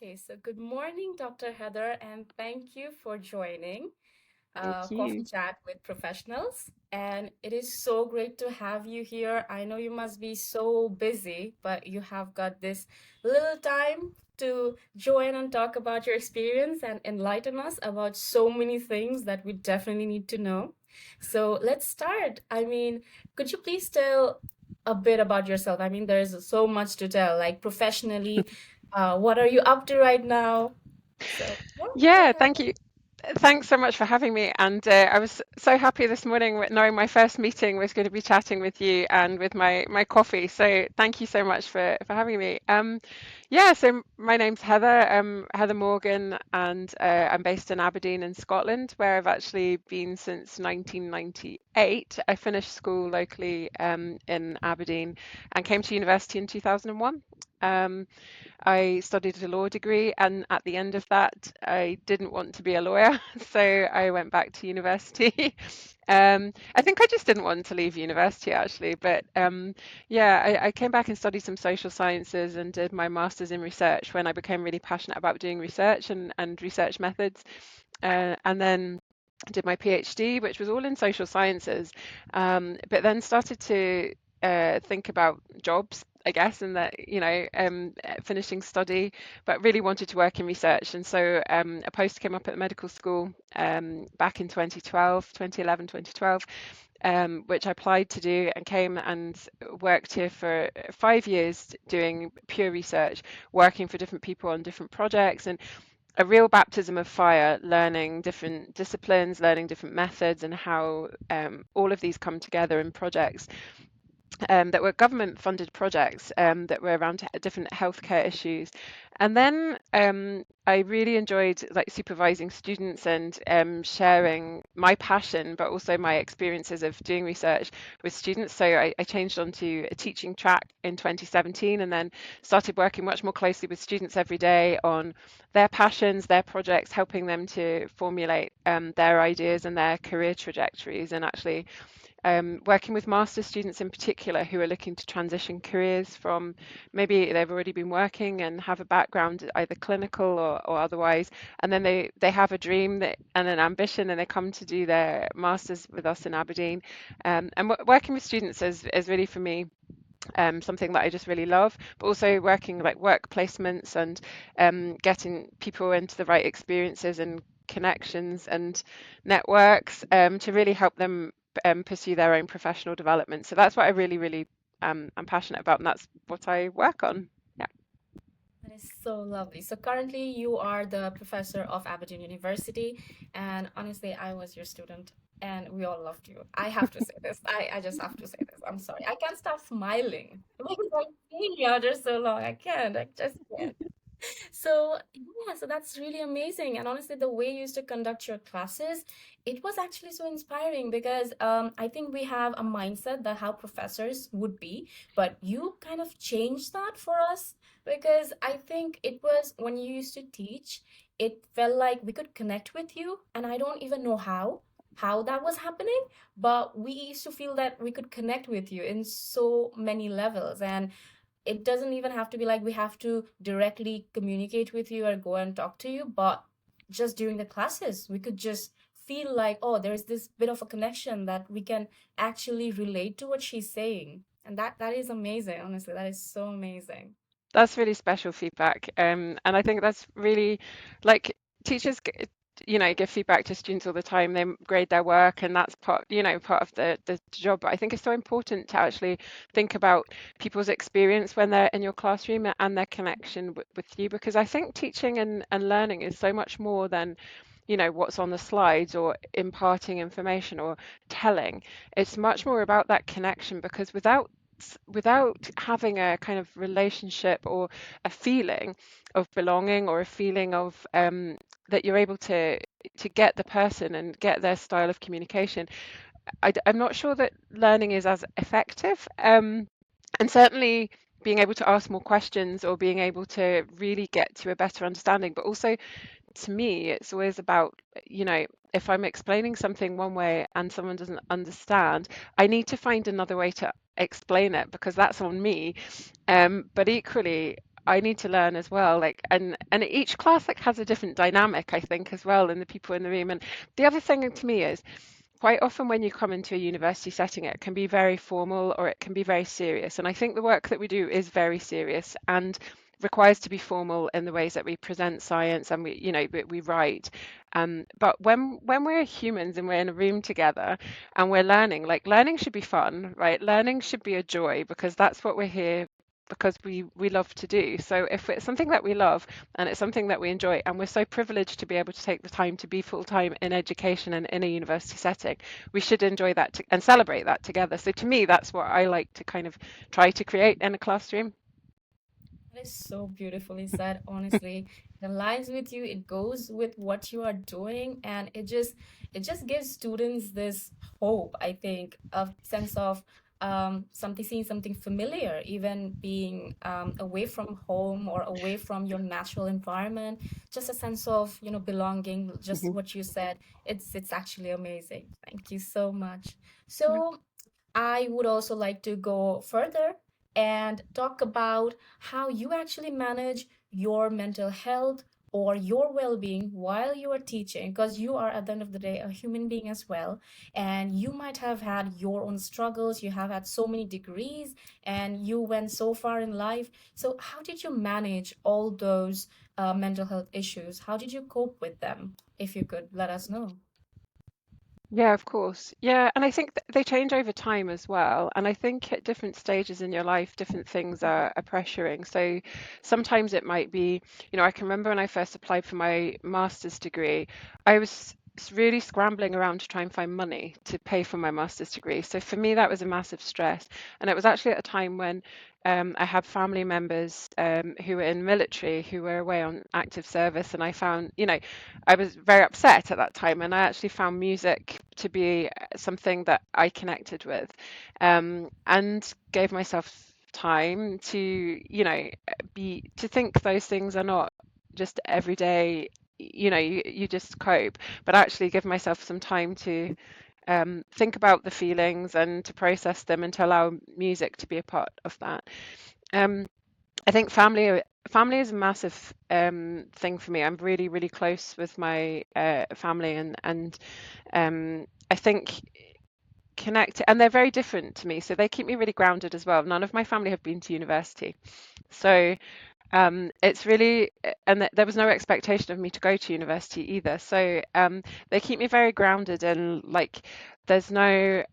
Okay, so good morning, Dr. Heather, and thank you for joining Thank Coffee you. Chat with Professionals. And it is so great to have you here. I know you must be so busy, but you have got this little time to join and talk about your experience and enlighten us about so many things that we definitely need to know. So let's start. Could you please tell a bit about yourself? There's so much to tell, like professionally, what are you up to right now? So, yeah, go Yeah, ahead. thank you. Thanks so much for having me. And I was so happy this morning knowing my first meeting was going to be chatting with you and with my coffee. So thank you so much for having me. Yeah, so my name's Heather. Heather Morgan, and I'm based in Aberdeen in Scotland, where I've actually been since 1998. I finished school locally in Aberdeen and came to university in 2001. Um, I studied a law degree, and at the end of that, I didn't want to be a lawyer, so I went back to university. I think I just didn't want to leave university actually, but yeah, I came back and studied some social sciences and did my master's in research when I became really passionate about doing research and research methods, and then did my PhD, which was all in social sciences, but then started to think about jobs, I guess, and that, finishing study, but really wanted to work in research. And so a post came up at the medical school back in 2011, 2012, which I applied to do and came and worked here for 5 years doing pure research, working for different people on different projects, and a real baptism of fire, learning different disciplines, learning different methods, and how all of these come together in projects that were government funded projects that were around different healthcare issues. And then I really enjoyed like supervising students and sharing my passion, but also my experiences of doing research with students. So I changed onto a teaching track in 2017 and then started working much more closely with students every day on their passions, their projects, helping them to formulate their ideas and their career trajectories, and actually working with master students in particular who are looking to transition careers from maybe they've already been working and have a background either clinical or otherwise, and then they have a dream and an ambition, and they come to do their masters with us in Aberdeen. And working with students is really for me something that I just really love, but also working like work placements and getting people into the right experiences and connections and networks to really help them pursue their own professional development. So that's what I really am passionate about, and that's what I work on. Yeah. That is so lovely. So currently you are the professor of Aberdeen University, and honestly, I was your student, and we all loved you. I have to say this. I just have to say this. I'm sorry. I can't stop smiling because I've seen you out there so long. I can't. I just can't. So yeah, so that's really amazing. And honestly, the way you used to conduct your classes, it was actually so inspiring because I think we have a mindset that how professors would be, but you kind of changed that for us because I think it was when you used to teach, it felt like we could connect with you, and I don't even know how that was happening, but we used to feel that we could connect with you in so many levels. And it doesn't even have to be like we have to directly communicate with you or go and talk to you, but just during the classes we could just feel like, oh, there's this bit of a connection that we can actually relate to what she's saying. And that is amazing. Honestly, that is so amazing. That's really special feedback. And I think that's really like teachers, give feedback to students all the time. They grade their work, and that's part of the job. But I think it's so important to actually think about people's experience when they're in your classroom and their connection with you, because I think teaching and learning is so much more than, what's on the slides or imparting information or telling. It's much more about that connection, because without having a kind of relationship or a feeling of belonging or a feeling of that you're able to get the person and get their style of communication, I'm not sure that learning is as effective. And certainly being able to ask more questions or being able to really get to a better understanding, but also to me, it's always about, if I'm explaining something one way and someone doesn't understand, I need to find another way to explain it because that's on me. But equally, I need to learn as well. Like, and each class like has a different dynamic, I think, as well, in the people in the room. And the other thing to me is quite often when you come into a university setting, it can be very formal or it can be very serious. And I think the work that we do is very serious and requires to be formal in the ways that we present science and we write. But when we're humans and we're in a room together and we're learning, like learning should be fun, right? Learning should be a joy because that's what we're here because we love to do. So if it's something that we love and it's something that we enjoy, and we're so privileged to be able to take the time to be full time in education and in a university setting, we should enjoy that and celebrate that together. So to me, that's what I like to kind of try to create in a classroom. That is so beautifully said, honestly. It aligns with you, it goes with what you are doing, and it just gives students this hope, I think, a sense of something seeing something familiar, even being away from home or away from your natural environment, just a sense of, belonging, just Mhm. what you said. It's actually amazing. Thank you so much. Yeah. So I would also like to go further and talk about how you actually manage your mental health or your well-being while you are teaching, because you are at the end of the day a human being as well, and you might have had your own struggles. You have had so many degrees and you went so far in life. So how did you manage all those mental health issues? How did you cope with them? If you could let us know. Yeah, of course. Yeah, and I think they change over time as well. And I think at different stages in your life, different things are pressuring. So sometimes it might be, I can remember when I first applied for my master's degree, I was really scrambling around to try and find money to pay for my master's degree. So for me, that was a massive stress. And it was actually at a time when I had family members who were in military, who were away on active service, and I found, I was very upset at that time, and I actually found music to be something that I connected with, and gave myself time to, be to think those things are not just everyday. You just cope, but actually give myself some time to think about the feelings and to process them and to allow music to be a part of that. Um, I think family is a massive thing for me. I'm really, really close with my family, and I think connect, and they're very different to me, so they keep me really grounded as well. None of my family have been to university, so it's really, and there was no expectation of me to go to university either. So they keep me very grounded, and like there's no,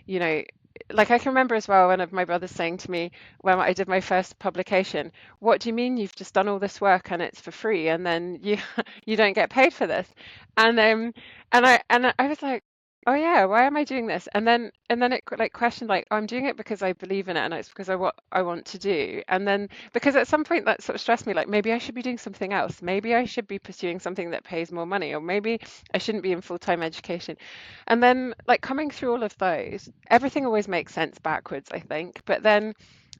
you know, like I can remember as well one of my brothers saying to me when I did my first publication, "What do you mean you've just done all this work and it's for free, and then you you don't get paid for this?" And I was like, oh yeah, why am I doing this? And then it like questioned like, oh, I'm doing it because I believe in it and it's because I want to do. And then because at some point that sort of stressed me, like maybe I should be doing something else. Maybe I should be pursuing something that pays more money, or maybe I shouldn't be in full-time education. And then like coming through all of those, everything always makes sense backwards, I think. But then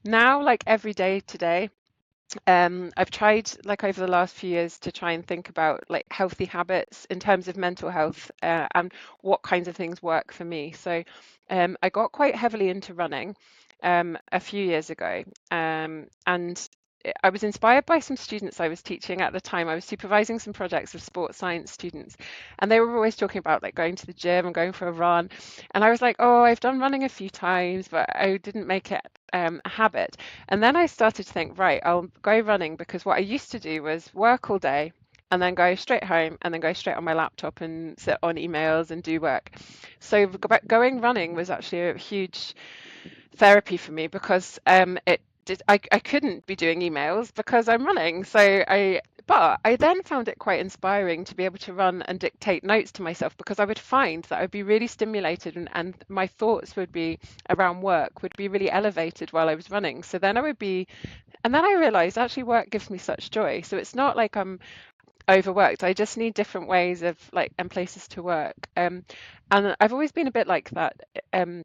now, like every day today, I've tried like over the last few years to try and think about like healthy habits in terms of mental health, and what kinds of things work for me. So I got quite heavily into running a few years ago, and I was inspired by some students I was teaching at the time. I was supervising some projects of sports science students, and they were always talking about like going to the gym and going for a run. And I was like, oh, I've done running a few times, but I didn't make it a habit. And then I started to think, right, I'll go running because what I used to do was work all day and then go straight home and then go straight on my laptop and sit on emails and do work. So going running was actually a huge therapy for me because I couldn't be doing emails because I'm running. But I then found it quite inspiring to be able to run and dictate notes to myself because I would find that I'd be really stimulated, and my thoughts would be around work would be really elevated while I was running. So then and then I realized actually work gives me such joy. So it's not like I'm overworked. I just need different ways of like and places to work. And I've always been a bit like that. Um,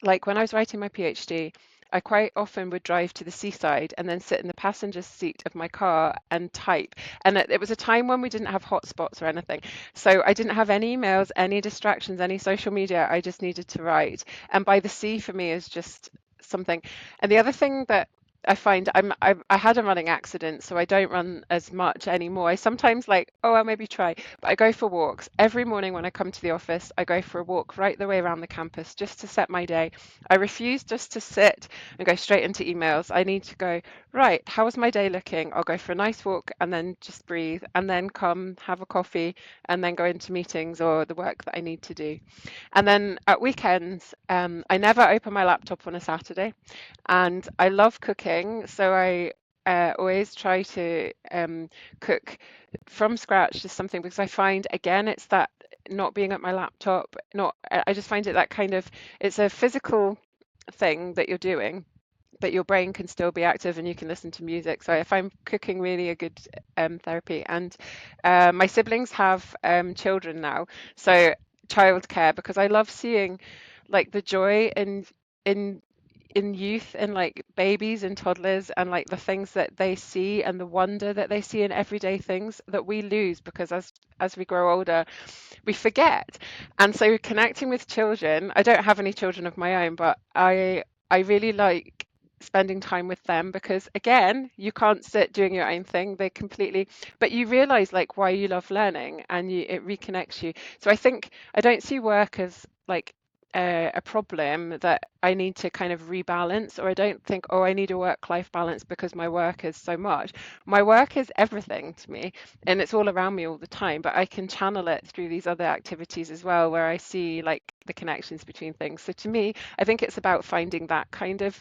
like when I was writing my PhD, I quite often would drive to the seaside and then sit in the passenger seat of my car and type. And it was a time when we didn't have hotspots or anything. So I didn't have any emails, any distractions, any social media. I just needed to write. And by the sea for me is just something. And the other thing that I find I had a running accident, so I don't run as much anymore. I sometimes like, oh, I'll maybe try, but I go for walks every morning when I come to the office. I go for a walk right the way around the campus just to set my day. I refuse just to sit and go straight into emails. I need to go, right, how is my day looking? I'll go for a nice walk and then just breathe and then come have a coffee and then go into meetings or the work that I need to do. And then at weekends, I never open my laptop on a Saturday, and I love cooking, so I always try to cook from scratch just something because I find again it's that not being at my laptop, not I just find it that kind of it's a physical thing that you're doing, but your brain can still be active and you can listen to music. So I find cooking really a good therapy. And my siblings have children now, so childcare because I love seeing like the joy in in youth and like babies and toddlers and like the things that they see and the wonder that they see in everyday things that we lose because as we grow older we forget. And so connecting with children, I don't have any children of my own, but I really like spending time with them because again, you can't sit doing your own thing. They completely, but you realize like why you love learning and it reconnects you. So I think I don't see work as like a problem that I need to kind of rebalance, or I don't think, oh, I need a work-life balance because my work is so much. My work is everything to me and it's all around me all the time, but I can channel it through these other activities as well where I see like the connections between things. So to me, I think it's about finding that kind of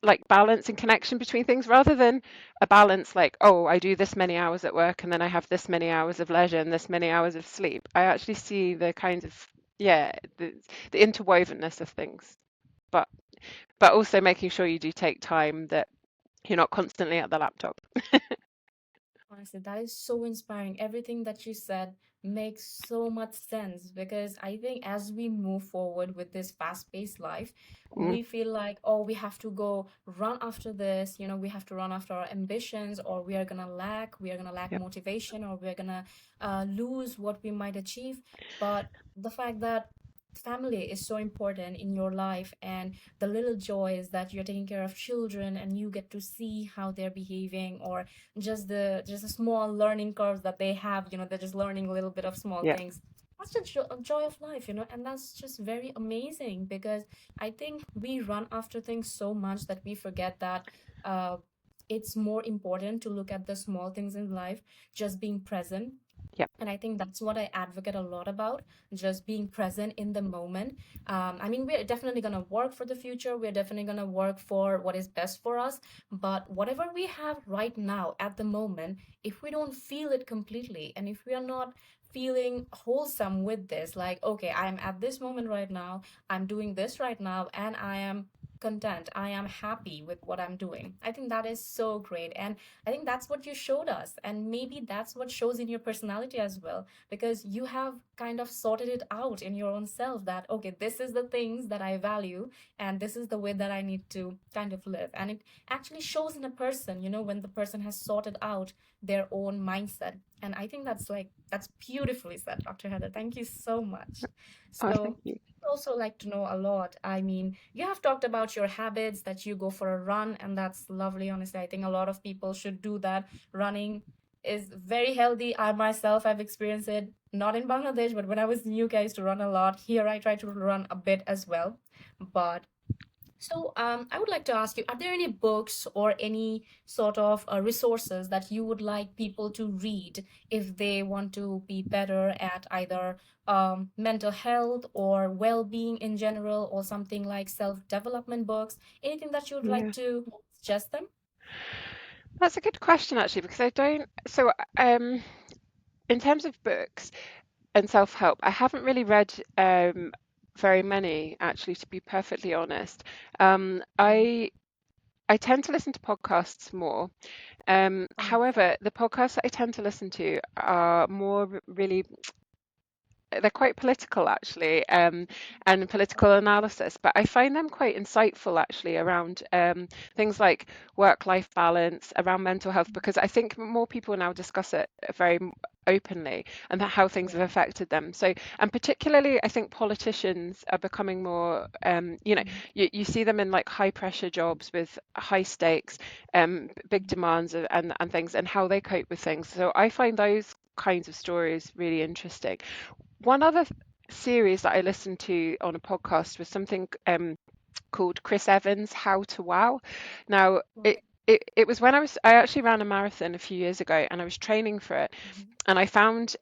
like balance and connection between things rather than a balance like, oh, I do this many hours at work and then I have this many hours of leisure and this many hours of sleep. I actually see the kind of yeah, the interwovenness of things. But but also making sure you do take time that you're not constantly at the laptop. Honestly, that is so inspiring. Everything that you said makes so much sense because I think as we move forward with this fast-paced life, Mm, we feel like, oh, we have to go run after this, we have to run after our ambitions, or we are gonna lack yeah, motivation, or we're gonna lose what we might achieve. But the fact that family is so important in your life, and the little joys that you're taking care of children and you get to see how they're behaving, or just the small learning curves that they have, they're just learning a little bit of small yeah, things. That's the joy of life, and that's just very amazing because I think we run after things so much that we forget that uh it's more important to look at the small things in life, just being present. yeah, And I think that's what I advocate a lot about, just being present in the moment. I mean, we're definitely going to work for the future. We're definitely going to work for what is best for us. But whatever we have right now at the moment, if we don't feel it completely, and if we are not feeling wholesome with this, like, okay, I'm at this moment right now, I'm doing this right now, and I am content, I am happy with what I'm doing. I think that is so great. And I think that's what you showed us. And maybe that's what shows in your personality as well, because you have kind of sorted it out in your own self that, okay, this is the things that I value, and this is the way that I need to kind of live. And it actually shows in a person, when the person has sorted out their own mindset. And I think that's beautifully said, Dr. Heather. Thank you so much. oh, thank So, you. also like to know a lot. I mean, you have talked about your habits that you go for a run, and that's lovely. Honestly, I think a lot of people should do that. Running is very healthy. I myself have experienced it not in Bangladesh, but when I was in UK, I used to run a lot. Here, I try to run a bit as well. But so, I would like to ask you, are there any books or any sort of resources that you would like people to read if they want to be better at either mental health or well-being in general, or something like self-development books? Anything that you would like Yeah, to suggest them? that's a good question actually because I don't. So in terms of books and self-help, I haven't really read very many actually, to be perfectly honest. Mm. I tend to listen to podcasts more. Oh, However, the podcasts that I tend to listen to are more really they're quite political actually, and political analysis, but I find them quite insightful actually around things like work-life balance, around mental health, because I think more people now discuss it very openly and that how things have Yeah. affected them. So, and particularly, I think politicians are becoming more, Mhm. you see them in like high pressure jobs with high stakes, big demands and things, and how they cope with things. So I find those kinds of stories really interesting. One other series that I listened to on a podcast was something called Chris Evans' How to Wow. Now, Right. it was when I actually ran a marathon a few years ago and I was training for it, Mhm. and I found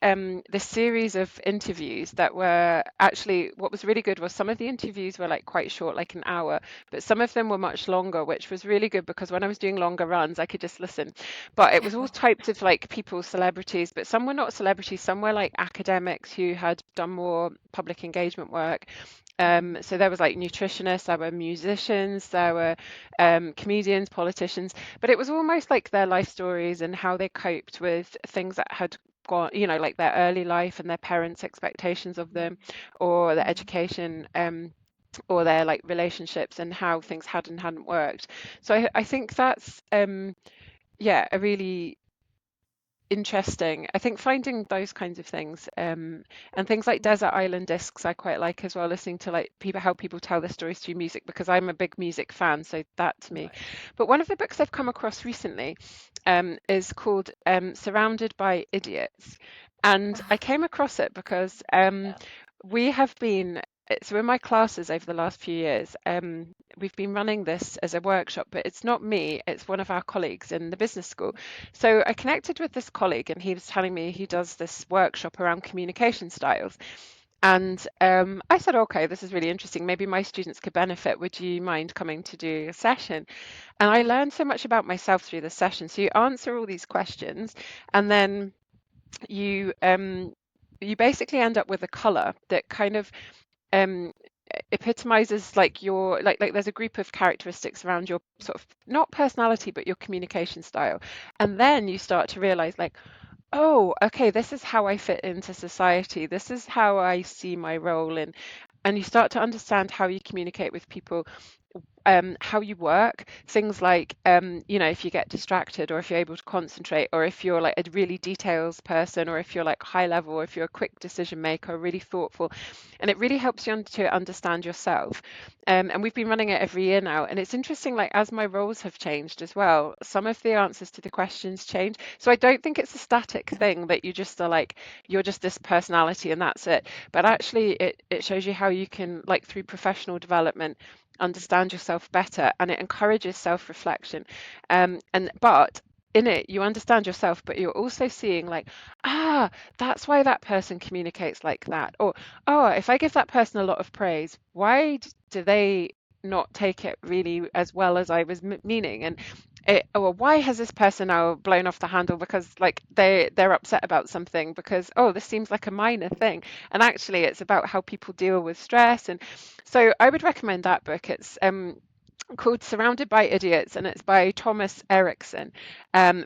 this series of interviews that were actually, what was really good was some of the interviews were like quite short, like an hour, but some of them were much longer, which was really good because when I was doing longer runs I could just listen. But it was all types of like people, celebrities, but some were not celebrities, some were like academics who had done more public engagement work. Mhm. So there was like nutritionists, there were musicians, there were comedians, politicians, but it was almost like their life stories and how they coped with things that had gone, like their early life and their parents' expectations of Yeah. them, or their Mhm. education, or their like relationships and how things had and hadn't worked. So I think that's yeah, a really interesting. I think finding those kinds of things, and things like Mhm. Desert Island Discs, I quite like as well, listening to like people, how people tell their stories through music, because I'm a big music fan, so that's me. Right. But one of the books I've come across recently, is called Surrounded by Idiots. And I came across it because Yeah. we have been, so in my classes over the last few years, we've been running this as a workshop, but it's not me, it's one of our colleagues in the business school. So I connected with this colleague, and he was telling me he does this workshop around communication styles. And I said, okay, this is really interesting. Maybe my students could benefit. Would you mind coming to do a session? And I learned so much about myself through this session. So you answer all these questions, and then you you basically end up with a color that kind of um epitomizes like your like there's a group of characteristics around your sort of not personality but your communication style, and then you start to realize like, oh, okay, this is how I fit into society, this is how I see my role in, and you start to understand how you communicate with people, how you work, things like, if you get distracted or if you're able to concentrate, or if you're like a really details person, or if you're like high level, or if you're a quick decision maker, really thoughtful. And it really helps you to understand yourself. And we've been running it every year now. And it's interesting, like as my roles have changed as well, some of the answers to the questions change. So I don't think it's a static thing that you just are like, you're just this personality and that's it. But actually, it shows you how you can, like through professional development, understand yourself better, and it encourages self-reflection, and but in it you understand yourself, but you're also seeing like, ah, that's why that person communicates like that, or oh, if I give that person a lot of praise, why do they not take it really as well as I was meaning, and or why has this person now blown off the handle because like they're upset about something because, oh, this seems like a minor thing, and actually it's about how people deal with stress. And so I would recommend that book. It's called Surrounded by Idiots, and it's by Thomas Erickson.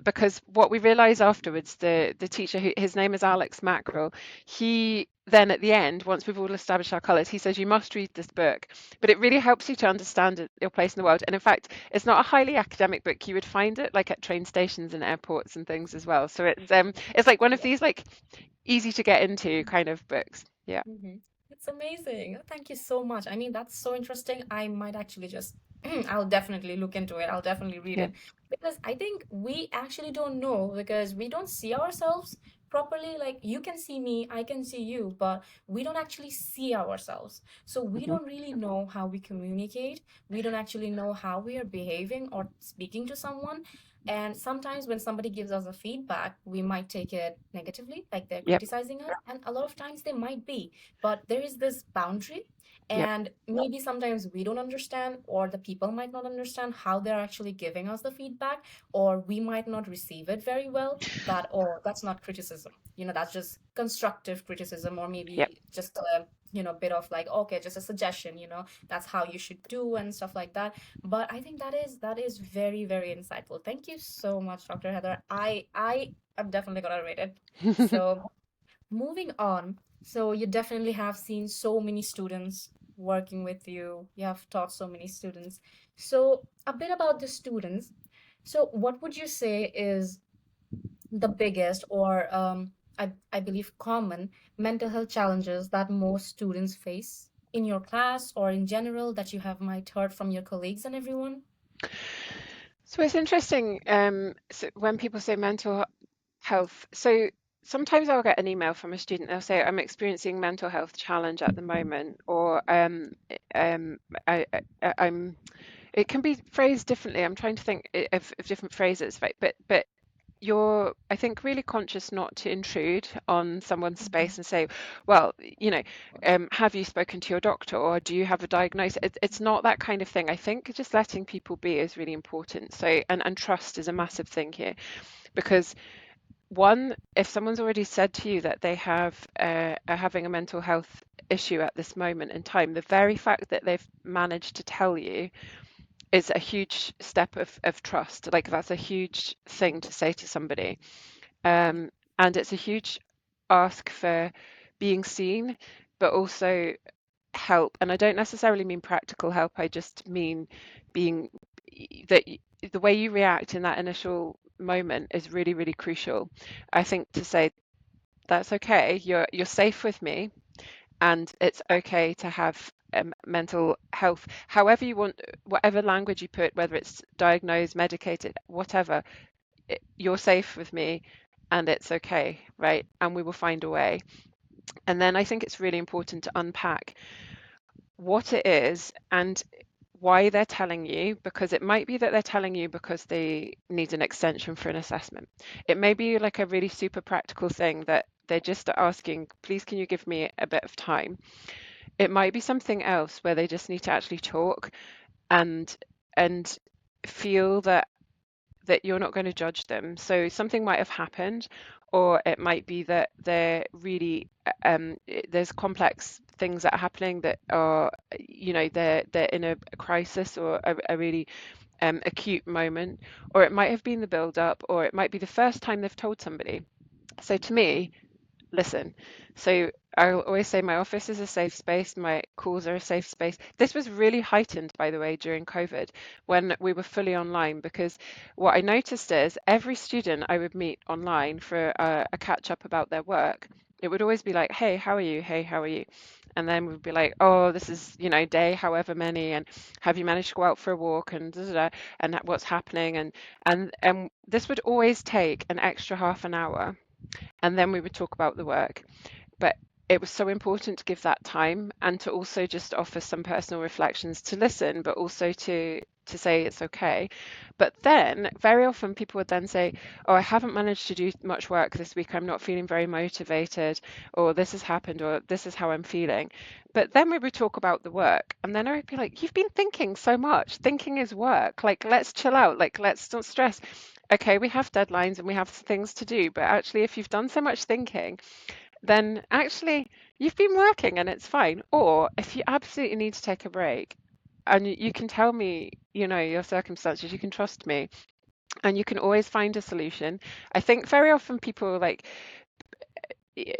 Because what we realize afterwards, the teacher, who, his name is Alex Mackerel, he then at the end, once we've all established our colours, he says you must read this book. But it really helps you to understand your place in the world. And in fact, it's not a highly academic book. You would find it like at train stations and airports and things as well. So it's like one of Yeah. these like easy to get into kind of books. Yeah. Mm-hmm. It's amazing. Oh, thank you so much. I mean, that's so interesting. I might actually just, I'll definitely look into it. I'll definitely read Yeah. it because I think we actually don't know because we don't see ourselves properly. Like, you can see me, I can see you, but we don't actually see ourselves. So we Hmm. don't really know how we communicate. We don't actually know how we are behaving or speaking to someone. And sometimes when somebody gives us a feedback, we might take it negatively, like they're Yep. criticizing us. And a lot of times they might be, but there is this boundary. Yep. And maybe sometimes we don't understand, or the people might not understand how they're actually giving us the feedback, or we might not receive it very well. That, or that's not criticism, that's just constructive criticism, or Yep. maybe just a bit of like, okay, just a suggestion, that's how you should do and stuff like that. But I think that is very, very insightful. Thank you so much, Dr. Heather. I am definitely gonna read it. So Moving on, so you definitely have seen so many students working with you. You have taught so many students. So, a bit about the students. So, what would you say is the biggest or I believe common mental health challenges that most students face in your class or in general that you have might heard from your colleagues and everyone? So it's interesting, so when people say mental health. So sometimes I'll get an email from a student. They'll say, "I'm experiencing mental health challenge at the moment," or I'm. It can be phrased differently. I'm trying to think of different phrases, right? But you're, I think, really conscious not to intrude on someone's Mhm. space and say, well, have you spoken to your doctor or do you have a diagnosis? It's not that kind of thing. I think just letting people be is really important. So, and trust is a massive thing here because one, if someone's already said to you that they are having a mental health issue at this moment in time, the very fact that they've managed to tell you is a huge step of trust. Like that's a huge thing to say to somebody. Yeah. And it's a huge ask for being seen, but also help. And I don't necessarily mean practical help, I just mean being that the way you react in that initial moment is really, really crucial. I think to say that's okay, you're safe with me, and it's okay to have mental health, however you want, whatever language you put, whether it's diagnosed, medicated, whatever, you're safe with me and it's okay, right? And we will find a way. And then I think it's really important to unpack what it is and why they're telling you, because it might be that they're telling you because they need an extension for an assessment. It may be like a really super practical thing that they're just asking, please, can you give me a bit of time? It might be something else where they just need to actually talk and and feel that you're not going to judge them. So something might have happened, or it might be that they're really there's complex things that are happening that are, they're in a crisis or a really acute moment, or it might have been the build up, or it might be the first time they've told somebody. So to me, listen. So I always say my office is a safe space, my calls are a safe space. This was really heightened, by the way, during COVID when we were fully online, because what I noticed is every student I would meet online for a catch up about their work, it would always be like, hey, how are you? Hey, how are you? And then we'd be like, oh, this is, day however many, and have you managed to go out for a walk, and da, da, da, and what's happening, and this would always take an extra half an hour, and then we would talk about the work. But it was so important to give that time and to also just offer some personal reflections, to listen, but also to say it's okay. But then very often people would then say, oh, I haven't managed to do much work this week, I'm not feeling very motivated, or this has happened, or this is how I'm feeling. But then we would talk about the work, and then I would be like, you've been thinking so much, thinking is work, like let's chill out, like let's not stress. Okay, we have deadlines and we have things to do, but actually if you've done so much thinking, then actually you've been working and it's fine. Or if you absolutely need to take a break, and you can tell me, your circumstances, you can trust me, and you can always find a solution. I think very often people like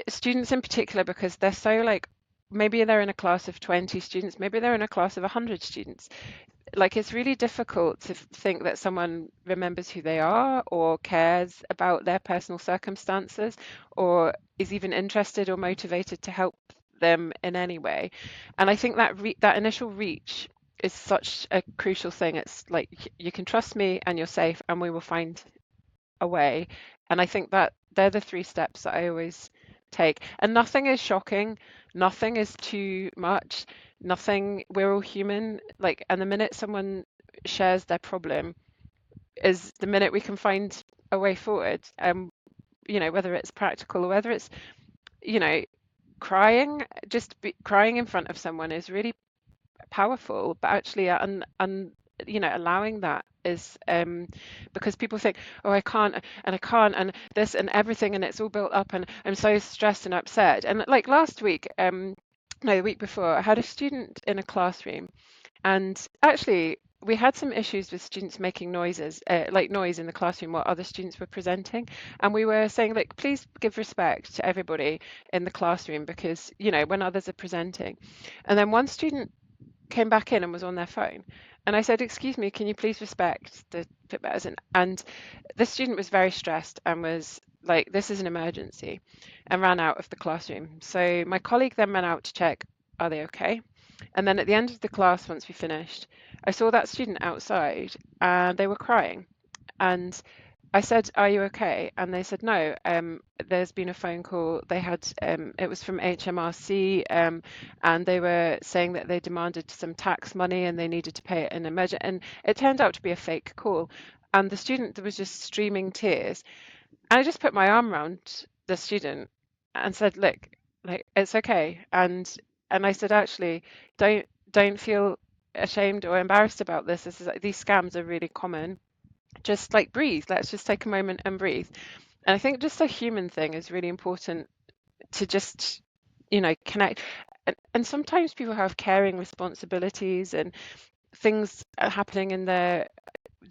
students in particular, because they're so like, maybe they're in a class of 20 students, maybe they're in a class of 100 students, like it's really difficult to think that someone remembers who they are or cares about their personal circumstances or is even interested or motivated to help them in any way. And I think that that initial reach is such a crucial thing. It's like you can trust me and you're safe and we will find a way. And I think that they're the three steps that I always take. And nothing is shocking, nothing is too much, nothing, we're all human. Like, and the minute someone shares their problem is the minute we can find a way forward. Whether it's practical or whether it's, you know, crying, crying in front of someone is really powerful, but actually, allowing that is because people think, oh, I can't, and I can't, and this and everything, and it's all built up, and I'm so stressed and upset. And like last week, no, the week before, I had a student in a classroom, and actually. we had some issues with students making noises, like noise in the classroom while other students were presenting. And we were saying, like, please give respect to everybody in the classroom because, when others are presenting. And then one student came back in and was on their phone. And I said, excuse me, can you please respect the fit betters? And the student was very stressed and was like, this is an emergency, and ran out of the classroom. So my colleague then ran out to check, are they okay? And then at the end of the class, once we finished, I saw that student outside and they were crying. And I said, "Are you okay?" And they said, "No. There's been a phone call. They had it was from HMRC, and they were saying that they demanded some tax money and they needed to pay it in emergent." And it turned out to be a fake call. And the student was just streaming tears. And I just put my arm around the student and said, "Look, like it's okay." And I said, "Actually, don't feel ashamed or embarrassed about this. This is these scams are really common. Just like breathe. Let's just take a moment and breathe." And I think just a human thing is really important to just, connect. And sometimes people have caring responsibilities and things are happening in the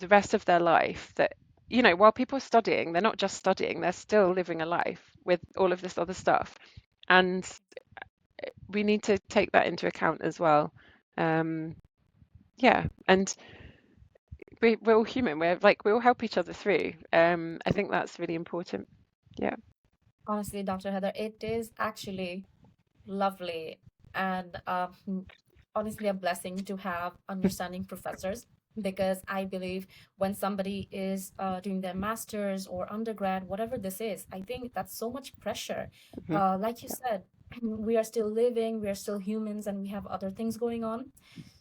rest of their life that, while people are studying, they're not just studying, they're still living a life with all of this other stuff. And we need to take that into account as well. Um, yeah, and we're all human. We're like we all help each other through. I think that's really important. Yeah. Honestly, Dr. Heather, it is actually lovely and honestly a blessing to have understanding professors, because I believe when somebody is doing their master's or undergrad, whatever this is, I think that's so much pressure. Mhm. Like you said, we are still living, we are still humans, and we have other things going on.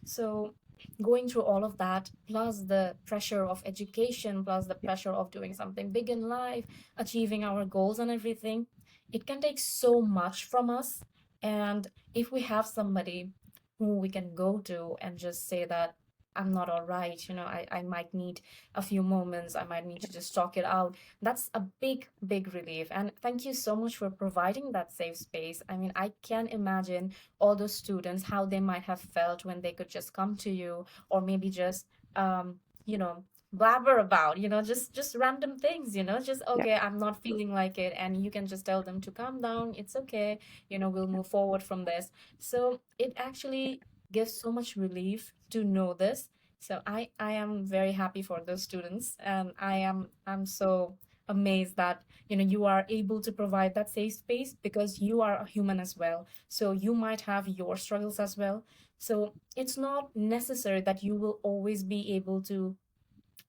So going through all of that, plus the pressure of education, plus the Yeah. pressure of doing something big in life, achieving our goals and everything, it can take so much from us. And if we have somebody who we can go to and just say that I'm not all right, I might need a few moments, I might need to just talk it out, that's a big, big relief. And thank you so much for providing that safe space. I mean, I can imagine all those students how they might have felt when they could just come to you, or maybe just you know blabber about, just random things, just Yeah. okay, I'm not feeling like it, and you can just tell them to calm down, it's okay, we'll move forward from this. So it actually gives so much relief to know this. So I am very happy for those students, and I'm so amazed that you are able to provide that safe space, because you are a human as well, so you might have your struggles as well. So it's not necessary that you will always be able to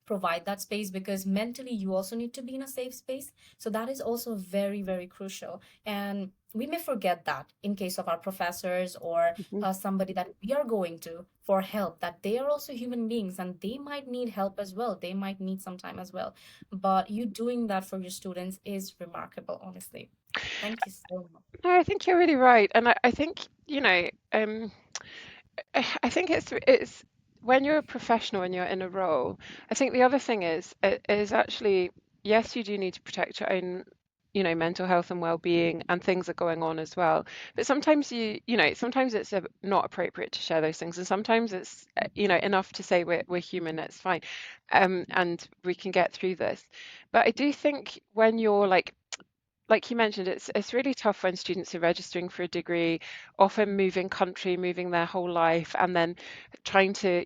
provide that space, because mentally you also need to be in a safe space. So that is also very, very crucial. And we may forget that in case of our professors, or Mhm. somebody that we are going to for help, that they are also human beings and they might need help as well. They might need some time as well. But you doing that for your students is remarkable, honestly. Thank you so much. No, I think you're really right, and I think I think it's when you're a professional and you're in a role. I think the other thing is actually yes, you do need to protect your own, mental health and well-being, and things are going on as well. But sometimes sometimes it's not appropriate to share those things, and sometimes it's enough to say we're human, it's fine, and we can get through this. But I do think when you're like you mentioned, it's really tough when students are registering for a degree, often moving country, moving their whole life, and then trying to,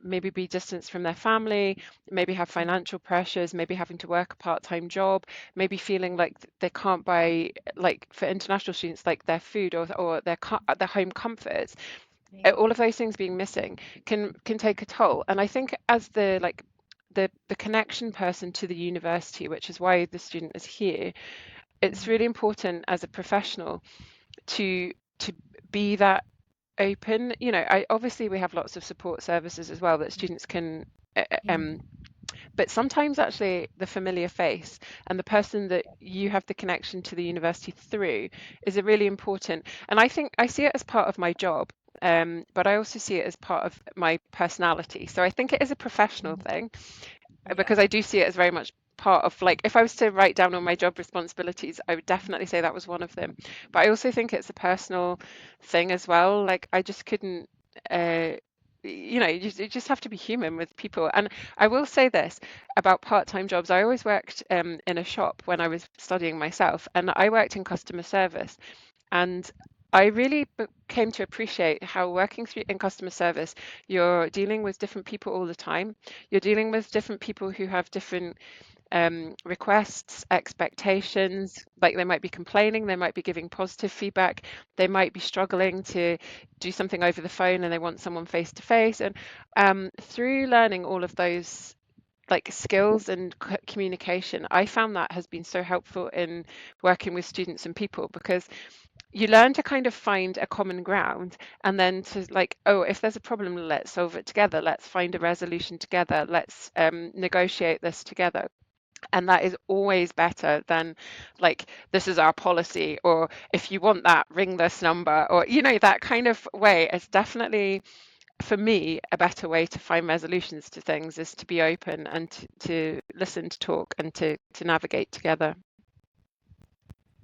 maybe be distanced from their family, maybe have financial pressures, maybe having to work a part-time job, maybe feeling like they can't buy, like for international students, like their food or their home comforts. Yeah. All of those things being missing can take a toll. And I think as the connection person to the university, which is why the student is here, it's Mhm. really important as a professional to be that open. I obviously we have lots of support services as well that students can Yeah. but sometimes actually the familiar face and the person that you have the connection to the university through is a really important, and I think I see it as part of my job, but I also see it as part of my personality. So I think it is a professional Mhm. thing because Yeah. I do see it as very much part of, like, if I was to write down all my job responsibilities, I would definitely say that was one of them. But I also think it's a personal thing as well. Like I just couldn't uh you just have to be human with people. And I will say this about part-time jobs. I always worked in a shop when I was studying myself, and I worked in customer service. And I really came to appreciate how working through in customer service, you're dealing with different people all the time. You're dealing with different people who have different requests, expectations, like they might be complaining, they might be giving positive feedback, they might be struggling to do something over the phone and they want someone face to face. And through learning all of those like skills and communication, I found that has been so helpful in working with students and people because you learn to kind of find a common ground and then to like, oh, if there's a problem, let's solve it together, let's find a resolution together, let's negotiate this together. And that is always better than like, this is our policy, or if you want that, ring this number, or that kind of way. It's definitely, for me, a better way to find resolutions to things is to be open and to listen, to talk, and to navigate together.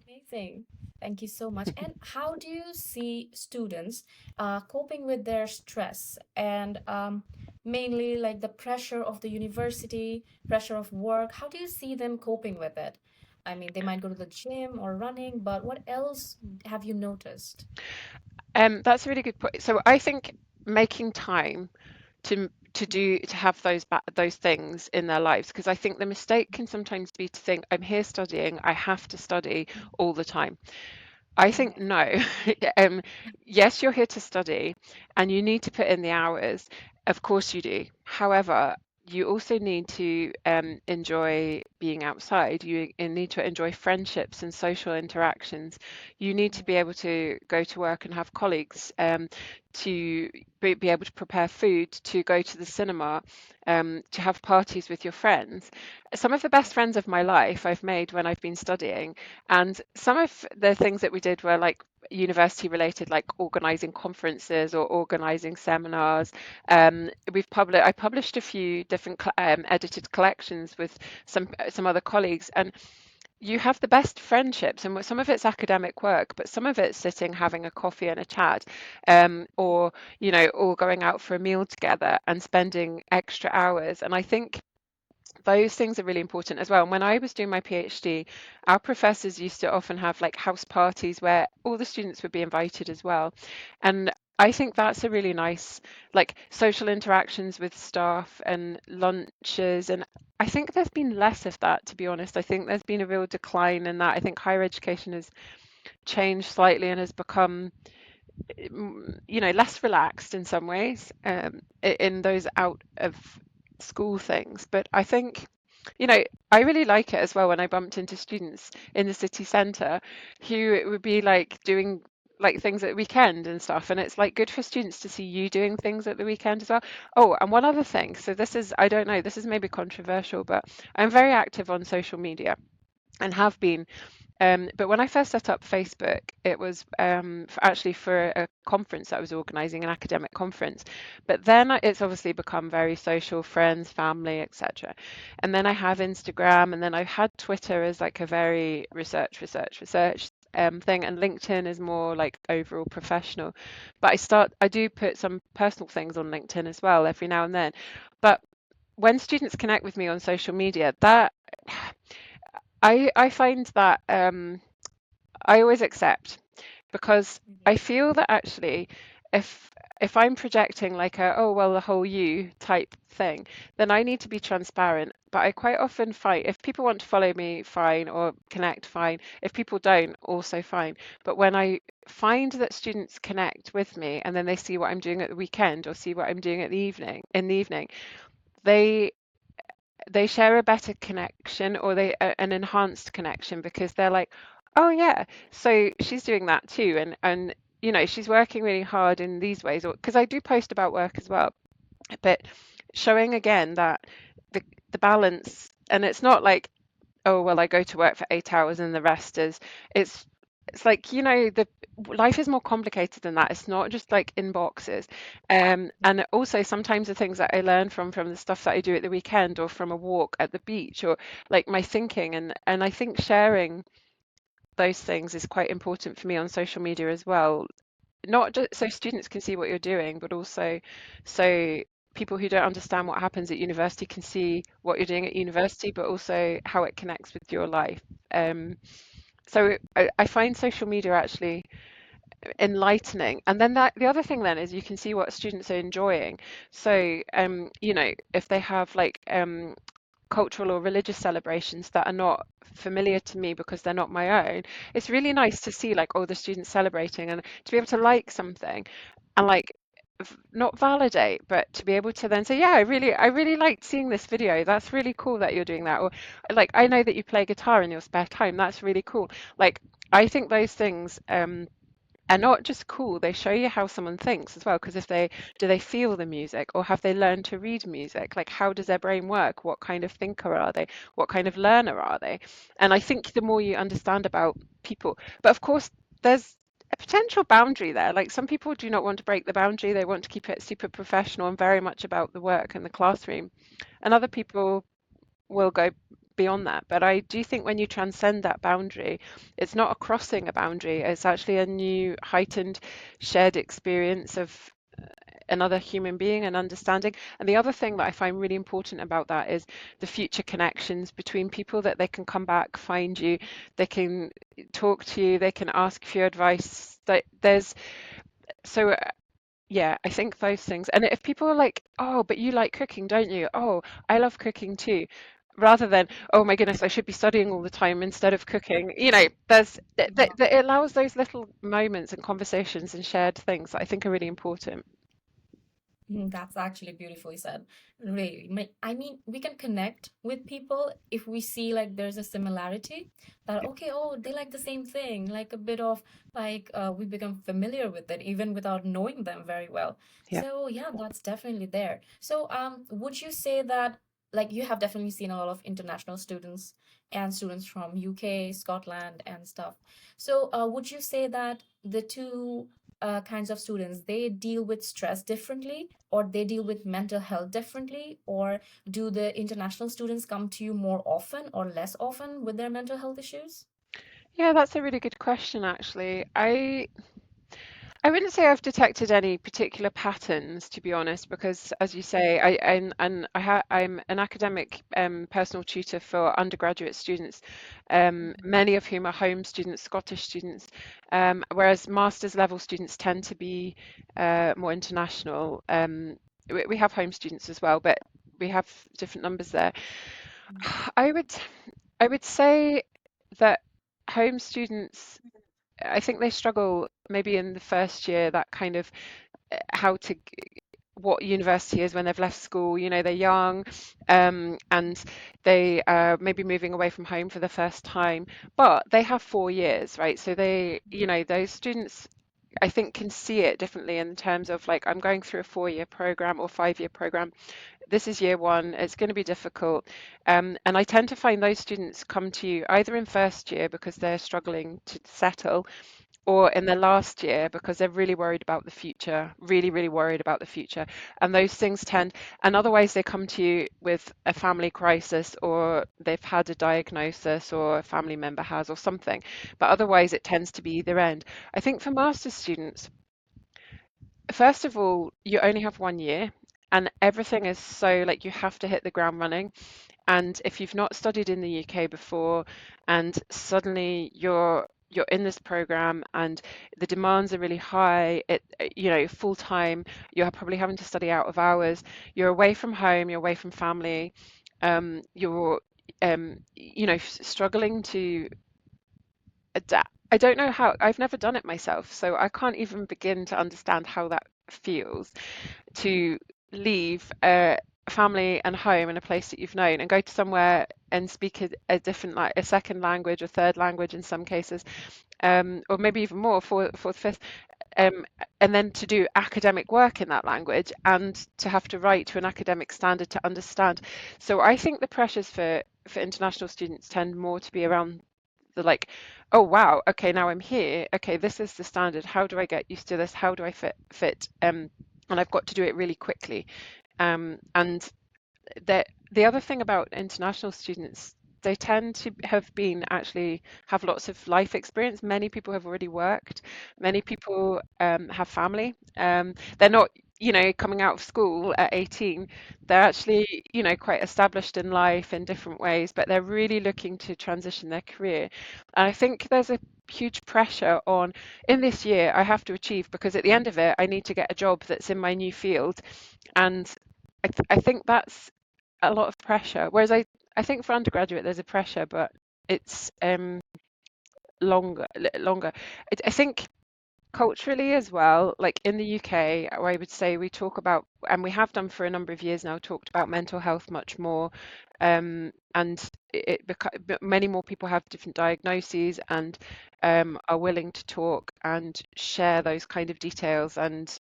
Amazing. Thank you so much. And how do you see students coping with their stress and mainly like the pressure of the university, pressure of work? How do you see them coping with it? I mean, they might go to the gym or running, but what else have you noticed? That's a really good point. So I think making time to have those things in their lives, because I think the mistake can sometimes be to think, I'm here studying, I have to study all the time. I think Mhm. no. Yes, you're here to study and you need to put in the hours. Of course you do. However, you also need to enjoy being outside. You need to enjoy friendships and social interactions. You need to be able to go to work and have colleagues, to be able to prepare food, to go to the cinema, to have parties with your friends. Some of the best friends of my life I've made when I've been studying, and some of the things that we did were like university related, like organizing conferences or organizing seminars. I published a few different edited collections with some other colleagues, and you have the best friendships, and some of it's academic work, but some of it's sitting having a coffee and a chat, or or going out for a meal together and spending extra hours. And I think those things are really important as well. And when I was doing my PhD, our professors used to often have like house parties where all the students would be invited as well. And I think that's a really nice, like, social interactions with staff and lunches. And I think there's been less of that, to be honest. I think there's been a real decline in that. I think higher education has changed slightly and has become, less relaxed in some ways, in those out of school things. But I think, I really like it as well when I bumped into students in the city centre who would be like doing like things at the weekend and stuff. And it's like good for students to see you doing things at the weekend as well. Oh, and one other thing. So this is, I don't know, this is maybe controversial, but I'm very active on social media and have been, but when I first set up Facebook, it was actually for a conference that I was organising, an academic conference. But then it's obviously become very social, friends, family, etc. And then I have Instagram, and then I've had Twitter as like a very research thing, and LinkedIn is more like overall professional. But I do put some personal things on LinkedIn as well every now and then. But when students connect with me on social media, that I find that I always accept, because I Mhm. feel that actually if if I'm projecting like a, oh well, the whole you type thing, then I need to be transparent. But I quite often fight, if people want to follow me, fine, or connect, fine. If people don't, also fine. But when I find that students connect with me and then they see what I'm doing at the weekend or see what I'm doing at the evening in the evening, they they share a better connection, or an enhanced connection, because they're like, oh yeah, so she's doing that too, and she's working really hard in these ways. Or because I do post about work as well, but showing again that the balance, and it's not like, oh well, I go to work for 8 hours and the rest is, it's it's like, the life is more complicated than that. It's not just like in boxes. And also sometimes the things that I learn from the stuff that I do at the weekend, or from a walk at the beach, or like my thinking, and I think sharing those things is quite important for me on social media as well. not just so students can see what you're doing, but also so people who don't understand what happens at university can see what you're doing at university, but also how it connects with your life. Um, so I find social media actually enlightening. And then that the other thing then is you can see what students are enjoying. So if they have like cultural or religious celebrations that are not familiar to me because they're not my own, it's really nice to see like, oh, the students celebrating and to be able to like something and like not validate, but to be able to then say, yeah, I really liked seeing this video. That's really cool that you're doing that. Or like, I know that you play guitar in your spare time. That's really cool. Like, I think those things are not just cool, they show you how someone thinks as well. Because if they do they feel the music or have they learned to read music? Like, how does their brain work? What kind of thinker are they? What kind of learner are they? And I think the more you understand about people, but of course, there's a potential boundary there. Like, some people do not want to break the boundary, they want to keep it super professional and very much about the work and the classroom. And other people will go beyond that. But I do think when you transcend that boundary, it's not a crossing a boundary, it's actually a new, heightened, shared experience of another human being and understanding. And the other thing that I find really important about that is the future connections between people, that they can come back, find you, they can talk to you, they can ask for your advice. That there's so yeah, I think those things. And if people are like, oh, but you like cooking, don't you? Oh, I love cooking too. Rather than, oh my goodness, I should be studying all the time instead of cooking. It allows those little moments and conversations and shared things that I think are really important. That's actually beautifully said. Really, I mean, we can connect with people if we see like there's a similarity that, okay, oh, they like the same thing, like a bit of like we become familiar with it even without knowing them very well. Yeah. So yeah, that's definitely there. So would you say that like you have definitely seen a lot of international students and students from UK, Scotland, and stuff. So would you say that the two kinds of students, they deal with stress differently, or they deal with mental health differently, or do the international students come to you more often or less often with their mental health issues? Yeah, that's a really good question, actually. I wouldn't say I've detected any particular patterns, to be honest, because as you say, I'm an academic personal tutor for undergraduate students, many of whom are home students, Scottish students, whereas master's level students tend to be more international. We have home students as well, but we have different numbers there. I would I would say that home students, I think they struggle maybe in the first year, that kind of how to what university is when they've left school. They're young, and they maybe moving away from home for the first time, but they have 4 years, right? So those students, I think, can see it differently in terms of like, I'm going through a 4-year program or 5-year program. This is year one. It's going to be difficult. And I tend to find those students come to you either in first year because they're struggling to settle, or in their last year because they're really worried about the future, really, really worried about the future. And those things tend, and otherwise they come to you with a family crisis, or they've had a diagnosis, or a family member has, or something. But otherwise it tends to be either end. I think for master's students, first of all, you only have 1 year. And everything is so like, you have to hit the ground running. And if you've not studied in the UK before, and suddenly you're in this program and the demands are really high, full time, you're probably having to study out of hours, you're away from home, you're away from family, you're struggling to adapt. I don't know how, I've never done it myself, so I can't even begin to understand how that feels, to leave a family and home and a place that you've known and go to somewhere and speak a different, like a second language or third language in some cases, or maybe even more, fourth, fifth, um, and then to do academic work in that language and to have to write to an academic standard to understand. So I think the pressures for international students tend more to be around the like, oh wow, okay, now I'm here, okay, this is the standard, how do I get used to this, how do I fit, and I've got to do it really quickly. And the other thing about international students they tend to have been actually have lots of life experience. Many people have already worked. Many people have family. They're not, coming out of school at 18. They're actually, quite established in life in different ways, but they're really looking to transition their career. And I think there's a huge pressure on in this year I have to achieve because at the end of it I need to get a job that's in my new field. And I think that's a lot of pressure. Whereas I think for undergraduate there's a pressure, but it's longer. I think culturally as well, like in the UK, I would say we talk about, and we have done for a number of years now, talked about mental health much more. And many more people have different diagnoses and are willing to talk and share those kind of details and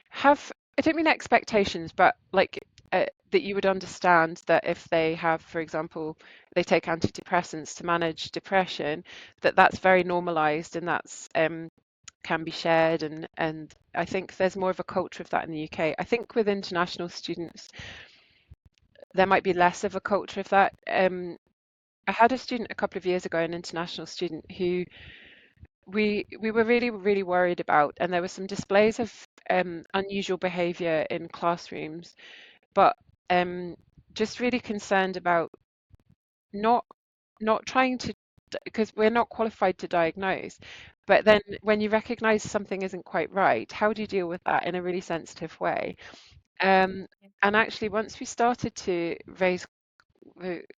have, I don't mean expectations, but like that you would understand that if they have, for example, they take antidepressants to manage depression, that that's very normalized and that's can be shared, and I think there's more of a culture of that in the UK. I think with international students there might be less of a culture of that. I had a student a couple of years ago, an international student who we were really worried about, and there were some displays of unusual behaviour in classrooms, but um, just really concerned about not not trying to, because we're not qualified to diagnose. But then when you recognize something isn't quite right, how do you deal with that in a really sensitive way? Um, Yeah. and actually, once we started to raise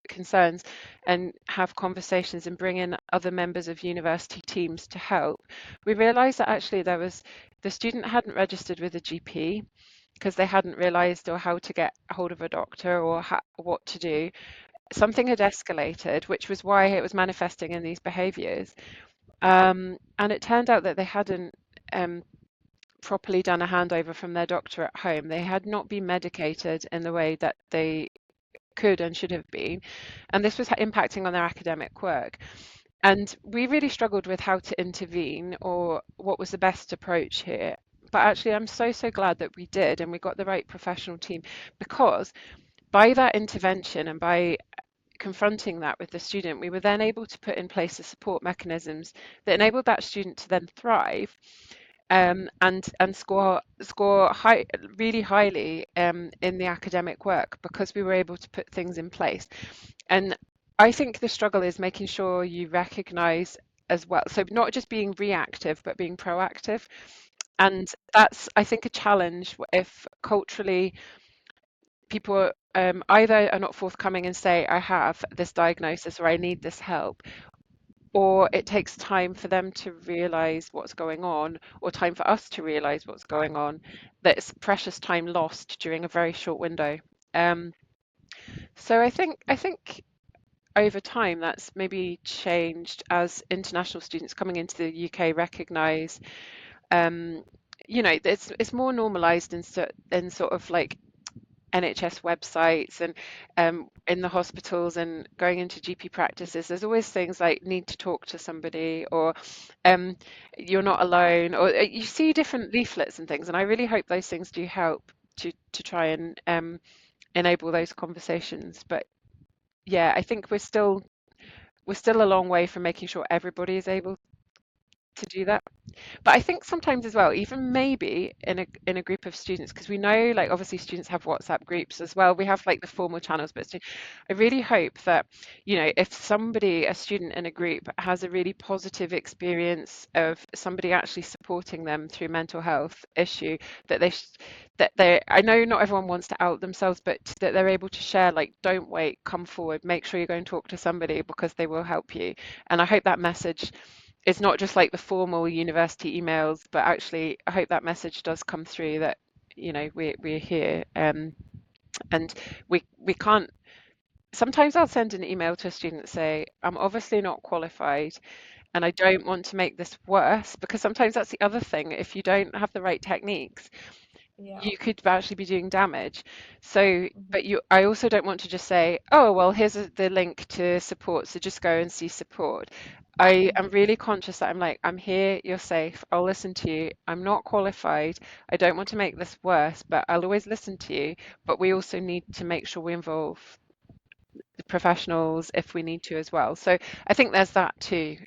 concerns and have conversations and bring in other members of university teams to help, we realized that actually the student hadn't registered with a GP because they hadn't realized or how to get hold of a doctor or what to do. Something had escalated, which was why it was manifesting in these behaviors. And it turned out that they hadn't um, properly done a handover from their doctor at home. They had not been medicated in the way that they could and should have been. And this was impacting on their academic work. And we really struggled with how to intervene or what was the best approach here. But actually, I'm so glad that we did and we got the right professional team, because by that intervention and by confronting that with the student, we were then able to put in place the support mechanisms that enabled that student to then thrive, and score really highly in the academic work because we were able to put things in place. And I think the struggle is making sure you recognize as well. So not just being reactive, but being proactive. And that's, I think, a challenge if culturally people either are not forthcoming and say, I have this diagnosis or I need this help, or it takes time for them to realize what's going on, or time for us to realize what's going on. That's precious time lost during a very short window. Um, so I think over time that's maybe changed as international students coming into the UK recognize, um, it's more normalized in sort of like NHS websites and in the hospitals and going into GP practices, there's always things like need to talk to somebody, or um, you're not alone, or you see different leaflets and things. And I really hope those things do help to try and enable those conversations. But yeah, I think we're still a long way from making sure everybody is able to do that. But I think sometimes as well, even maybe in a group of students, because we know like obviously students have WhatsApp groups as well. We have like the formal channels, but I really hope that, if somebody, a student in a group, has a really positive experience of somebody actually supporting them through mental health issue, that I know not everyone wants to out themselves, but that they're able to share, like, don't wait, come forward, make sure you go and talk to somebody because they will help you. And I hope that message, it's not just like the formal university emails, but actually I hope that message does come through that, we're here. And we can't, sometimes I'll send an email to a student say, I'm obviously not qualified and I don't want to make this worse, because sometimes that's the other thing. If you don't have the right techniques, Yeah. you could actually be doing damage. So, Mhm. but I also don't want to just say, oh, well, here's the link to support, so just go and see support. I am Mhm. really conscious that I'm like, I'm here, you're safe, I'll listen to you. I'm not qualified. I don't want to make this worse, but I'll always listen to you. But we also need to make sure we involve professionals if we need to as well. So I think there's that too.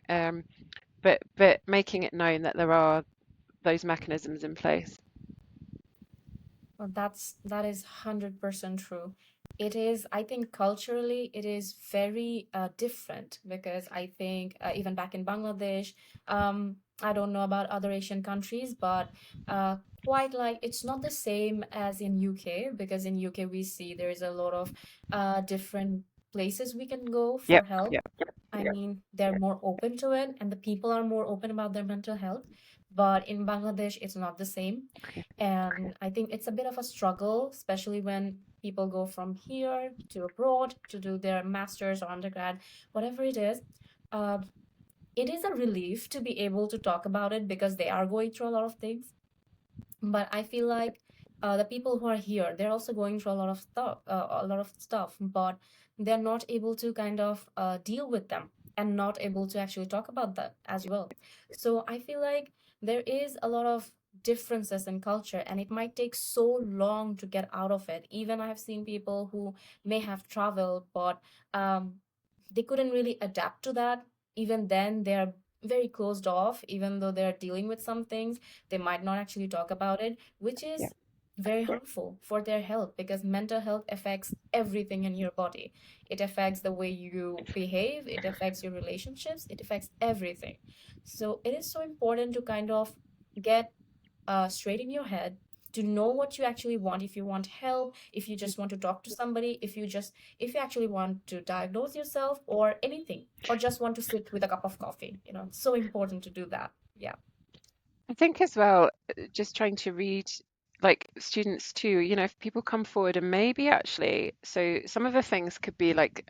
But making it known that there are those mechanisms in place. Well, that is 100% true. It is, I think culturally, it is very different because I think even back in Bangladesh, I don't know about other Asian countries, but quite like it's not the same as in UK because in UK we see there is a lot of different places we can go for Yep, help. yep, I yep. mean, they're more open to it and the people are more open about their mental health. But in Bangladesh, it's not the same. And I think it's a bit of a struggle, especially when people go from here to abroad to do their master's or undergrad, whatever it is. Uh, it is a relief to be able to talk about it because they are going through a lot of things. But I feel like the people who are here, they're also going through a lot of stuff, but they're not able to kind of deal with them and not able to actually talk about that as well. So I feel like there is a lot of differences in culture, and it might take so long to get out of it. Even I have seen people who may have traveled, but um, they couldn't really adapt to that. Even then, they're very closed off, even though they're dealing with some things they might not actually talk about it, which Yeah. is very harmful for their health because mental health affects everything in your body. It affects the way you behave, it affects your relationships, it affects everything. So it is so important to kind of get straight in your head, to know what you actually want. If you want help, if you just want to talk to somebody, if you actually want to diagnose yourself or anything, or just want to sit with a cup of coffee, it's so important to do that. Yeah. I think as well, just trying to read like students too, if people come forward and maybe actually, so some of the things could be like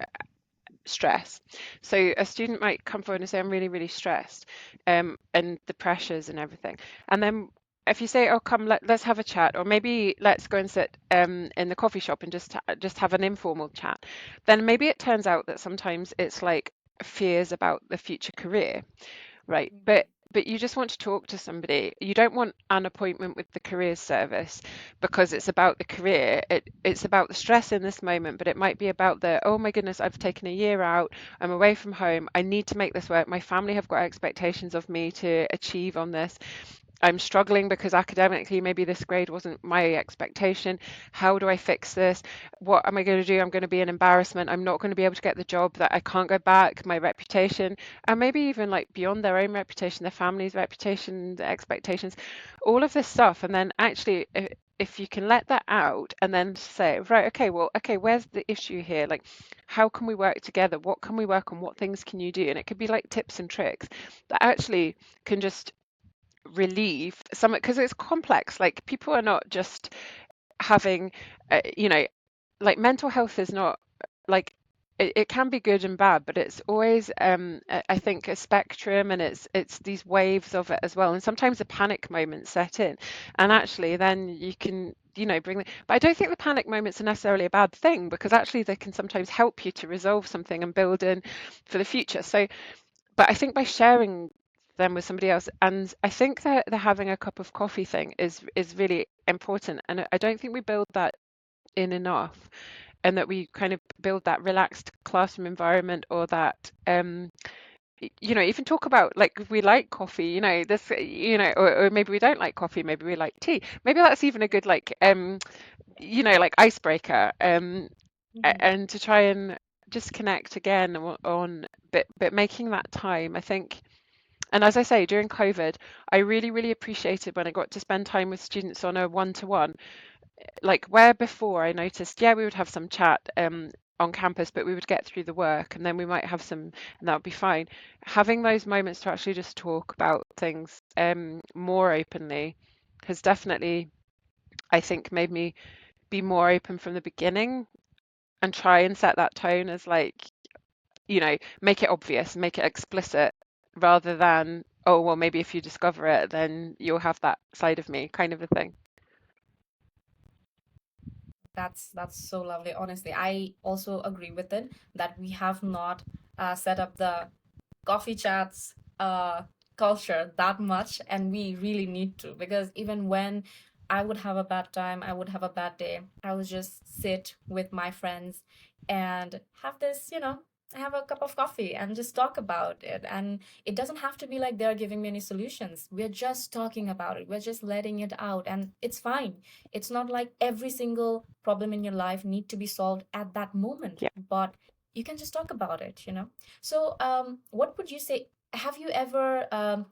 stress. So a student might come forward and say, I'm really, really stressed, and the pressures and everything. And then if you say, oh, come, let's have a chat, or maybe let's go and sit in the coffee shop and just have an informal chat, then maybe it turns out that sometimes it's like fears about the future career. Right, Mhm. but you just want to talk to somebody. You don't want an appointment with the careers service because it's about the career. It's about the stress in this moment, but it might be about the, oh my goodness, I've taken a year out, I'm away from home, I need to make this work. My family have got expectations of me to achieve on this. I'm struggling because academically maybe this grade wasn't my expectation. How do I fix this? What am I going to do? I'm going to be an embarrassment. I'm not going to be able to get the job, that I can't go back, my reputation, and maybe even like beyond their own reputation, their family's reputation, the expectations, all of this stuff. And then actually, if you can let that out and then say, right, okay, well, okay, where's the issue here? Like, how can we work together? What can we work on? What things can you do? And it could be like tips and tricks that actually can just relieve some, because it's complex. Like people are not just having you know, like mental health is not like, it can be good and bad, but it's always I think a spectrum, and it's these waves of it as well, and sometimes the panic moments set in, and actually then you can, bring the, but I don't think the panic moments are necessarily a bad thing, because actually they can sometimes help you to resolve something and build in for the future. So but I think by sharing them with somebody else, and I think that the having a cup of coffee thing is really important, and I don't think we build that in enough, and that we kind of build that relaxed classroom environment, or that even talk about, like, if we like coffee, this, or maybe we don't like coffee, maybe we like tea, maybe that's even a good, like, like icebreaker, Mhm. and to try and just connect again on, but making that time, I think. And as I say, during COVID, I really, really appreciated when I got to spend time with students on a one-to-one. Like, where before I noticed, yeah, we would have some chat on campus, but we would get through the work and then we might have some, and that would be fine. Having those moments to actually just talk about things more openly has definitely, I think, made me be more open from the beginning, and try and set that tone as, like, make it obvious, make it explicit, rather than, oh, well, maybe if you discover it, then you'll have that side of me, kind of a thing. That's so lovely. Honestly, I also agree with it that we have not set up the coffee chats culture that much, and we really need to, because even when I would have a bad time, I would have a bad day, I would just sit with my friends and have this, have a cup of coffee and just talk about it. And it doesn't have to be like they're giving me any solutions. We're just talking about it. We're just letting it out, and it's fine. It's not like every single problem in your life need to be solved at that moment, Yeah. but you can just talk about it. So, what would you say? Have you ever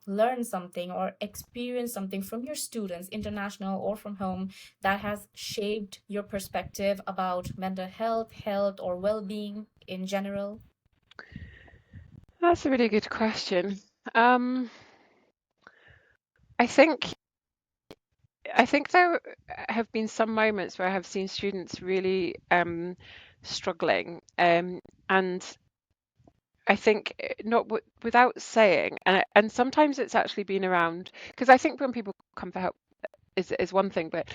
learned something or experienced something from your students, international or from home, that has shaped your perspective about mental health, or well-being in general? That's a really good question. Um, I think I think there have been some moments where I have seen students really struggling, and I think not without saying, and sometimes it's actually been around because I think when people come for help is one thing, but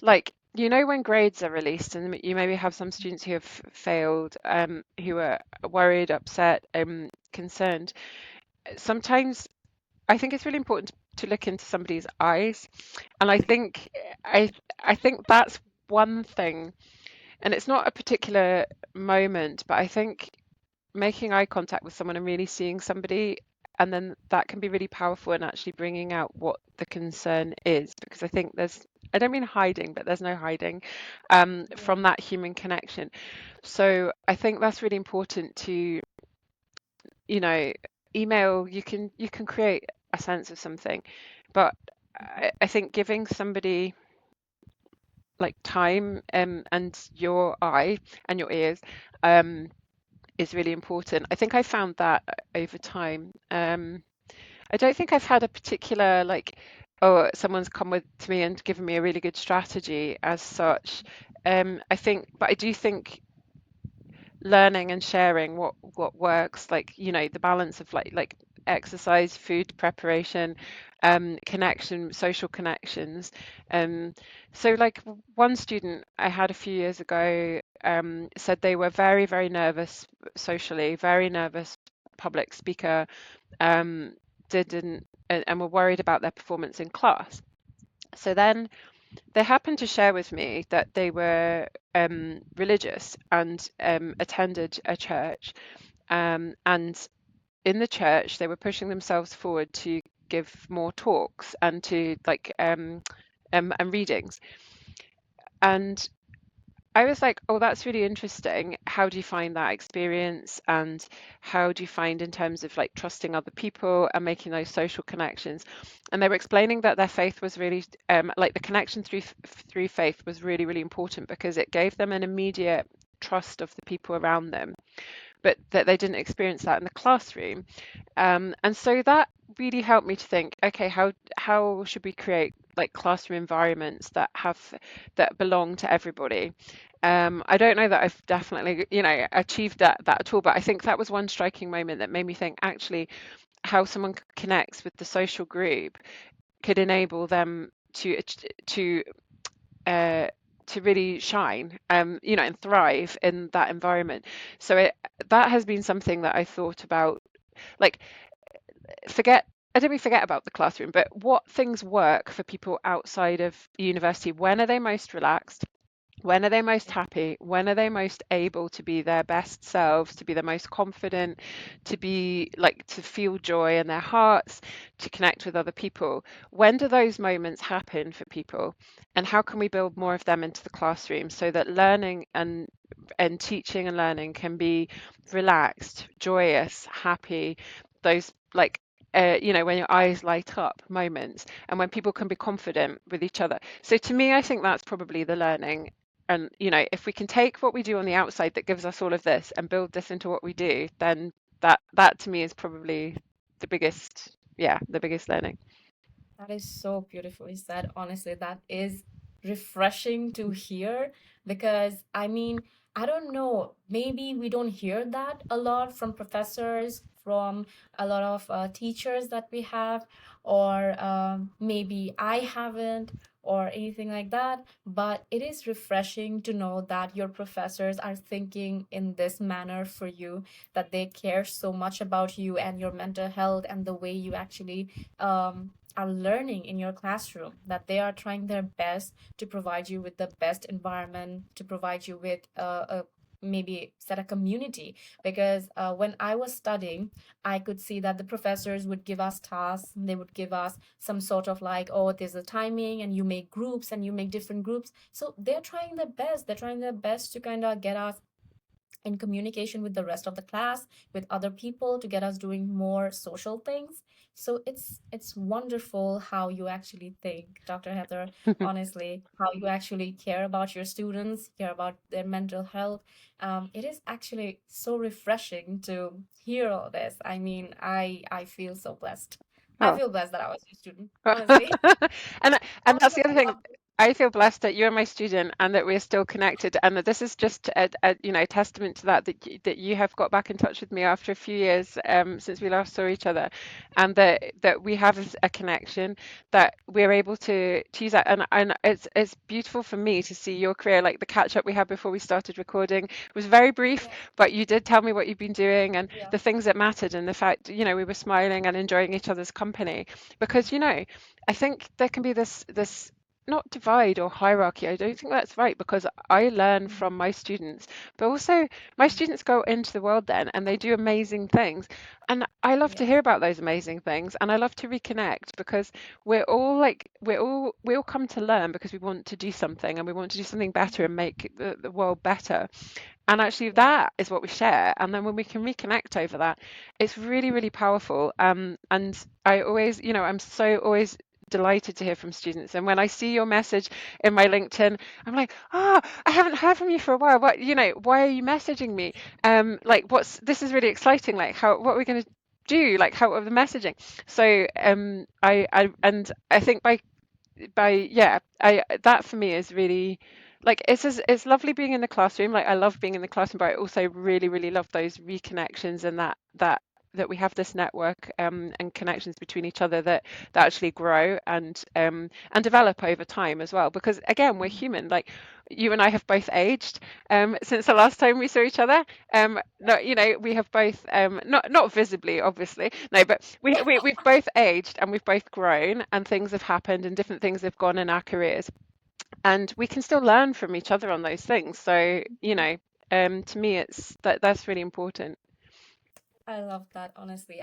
like when grades are released and you maybe have some students who have failed, who are worried, upset, concerned. Sometimes I think it's really important to look into somebody's eyes, and I I think that's one thing, and it's not a particular moment, but I think making eye contact with someone and really seeing somebody, and then that can be really powerful in actually bringing out what the concern is, because I think I don't mean hiding, but there's no hiding Yeah. from that human connection. So I think that's really important to, you know, email, you can create a sense of something, but I think giving somebody like time and your eye and your ears um, is really important. I think I found that over time. I don't think I've had a particular like, oh, someone's come to me and given me a really good strategy as such. But I do think learning and sharing what works, like the balance of like exercise, food preparation, connection, social connections. um so like one student I had a few years ago said they were very, very nervous socially, very nervous public speaker, um didn't and were worried about their performance in class. So then they happened to share with me that they were religious and attended a church. And in the church, they were pushing themselves forward to give more talks and to and readings. And I was like, oh, that's really interesting. How do you find that experience? And how do you find in terms of like trusting other people and making those social connections? And they were explaining that their faith was really like the connection through faith was really, really important because it gave them an immediate trust of the people around them, but that they didn't experience that in the classroom. And so that really helped me to think, okay, how should we create like classroom environments that belong to everybody? I don't know that I've definitely, achieved that at all, but I think that was one striking moment that made me think actually how someone connects with the social group could enable them to uh, to really shine, and thrive in that environment. So that has been something that I thought about, like forget I don't mean forget about the classroom, but what things work for people outside of university? When are they most relaxed? When are they most happy? When are they most able to be their best selves, to be the most confident, to be like to feel joy in their hearts, to connect with other people? When do those moments happen for people? And how can we build more of them into the classroom so that learning and teaching and learning can be relaxed, joyous, happy, those like when your eyes light up moments, and when people can be confident with each other. So to me, I think that's probably the learning. And if we can take what we do on the outside that gives us all of this and build this into what we do, then that to me is probably the biggest learning. That is so beautifully said. Honestly, that is refreshing to hear, because I mean, I don't know, maybe we don't hear that a lot from professors, from a lot of teachers that we have, or maybe I haven't, or anything like that. But it is refreshing to know that your professors are thinking in this manner for you, that they care so much about you and your mental health and the way you actually are learning in your classroom, that they are trying their best to provide you with the best environment, to provide you with maybe set a community. Because when I was studying, I could see that the professors would give us tasks. They would give us some sort of like, oh, there's a timing and you make groups and you make different groups. So they're trying their best. They're trying their best to kind of get us in communication with the rest of the class, with other people, to get us doing more social things. So it's wonderful how you actually think, Dr. Heather, honestly, how you actually care about your students, care about their mental health. It is actually so refreshing to hear all this. I mean, I feel so blessed. I Oh. feel blessed that I was your student, honestly. And Oh and my that's God, the other I thing. love it. I feel blessed that you're my student and that we're still connected, and that this is just a testament to that you have got back in touch with me after a few years since we last saw each other, and that we have a connection, that we're able to use that, and it's beautiful for me to see your career. Like the catch up we had before we started recording was very brief, Yeah, but you did tell me what you've been doing and yeah, the things that mattered, and the fact we were smiling and enjoying each other's company, because I think there can be this not divide or hierarchy. I don't think that's right, because I learn mhm, from my students, but also my students go into the world then and they do amazing things. And I love to yeah, hear about those amazing things, and I love to reconnect, because we all come to learn because we want to do something, and we want to do something better mhm, and make the world better. And actually, yeah. that is what we share. And then when we can reconnect over that, it's really, really powerful. And I always, I'm so always delighted to hear from students. And when I see your message in my LinkedIn, I'm like, oh, I haven't heard from you for a while. Why are you messaging me? Like, this is really exciting. Like, what are we going to do? Like, how are the messaging? So, and I think yeah, I that for me is really, like, it's lovely being in the classroom. Like, I love being in the classroom, but I also really, really love those reconnections, and that we have this network and connections between each other that actually grow and develop over time as well, because again, we're Mhm. human. Like, you and I have both aged since the last time we saw each other. No, we have both not visibly, obviously, no, but we've both aged and we've both grown, and things have happened and different things have gone in our careers, and we can still learn from each other on those things. So, to me, that's really important. I love that, honestly.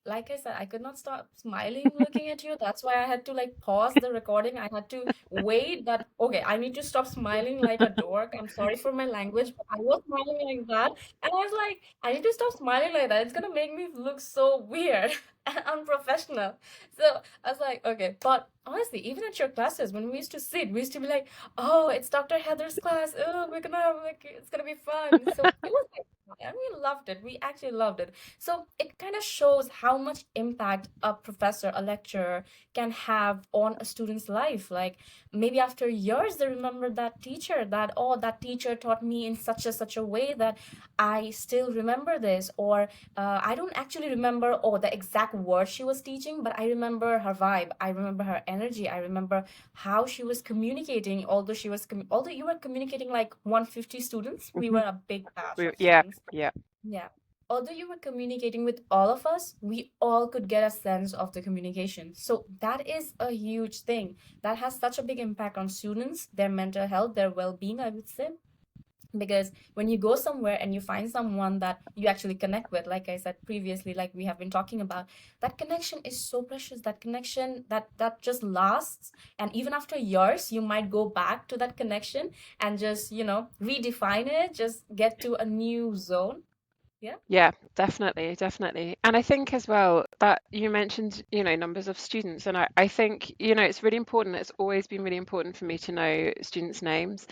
Like I said, I could not stop smiling looking at you. That's why I had to like pause the recording. I had to wait that, okay, I need to stop smiling like a dork. I'm sorry for my language, but I was smiling like that. And I was like, I need to stop smiling like that. It's gonna make me look so weird and unprofessional. So I was like, okay. But honestly, even at your classes, when we used to sit, we used to be like, oh, it's Dr. Heather's class. Oh, we're gonna have like, it's gonna be fun. So it was like, and we loved it. We actually loved it. So it kind of shows how much impact a professor, a lecturer can have on a student's life. Like maybe after years, they remember that teacher, that, oh, that teacher taught me in such a way that I still remember this. Or I don't actually remember, oh, the exact word she was teaching, but I remember her vibe. I remember her energy. I remember how she was communicating, although although you were communicating like 150 students, we Mhm. were a big batch of Yeah, students. yeah, Yeah. Although you were communicating with all of us, we all could get a sense of the communication. So that is a huge thing. That has such a big impact on students, their mental health, their well-being, I would say. Because when you go somewhere and you find someone that you actually connect with, like I said previously, like we have been talking about, that connection is so precious. That connection that just lasts. And even after years, you might go back to that connection and just, redefine it, just get to a new zone. Yeah. yeah, definitely, definitely. And I think as well that you mentioned, numbers of students, and I think, it's really important. It's always been really important for me to know students' names.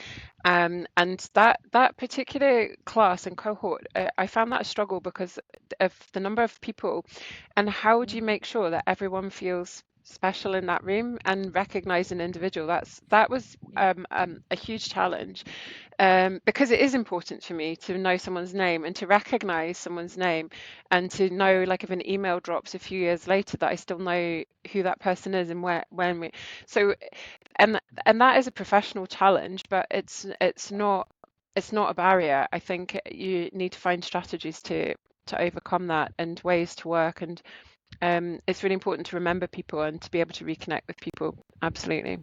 And that particular class and cohort, I found that a struggle because of the number of people. And how do you Mhm. make sure that everyone feels special in that room and recognize an individual? That was Yeah. a huge challenge, because it is important for me to know someone's name and to recognize someone's name, and to know, Yeah. like, if an email drops a few years later, that I still know who that person is and where when we. So, and that is a professional challenge, but it's not a barrier. I think you need to find strategies to overcome that, and ways to work, and it's really important to remember people and to be able to reconnect with people. Absolutely.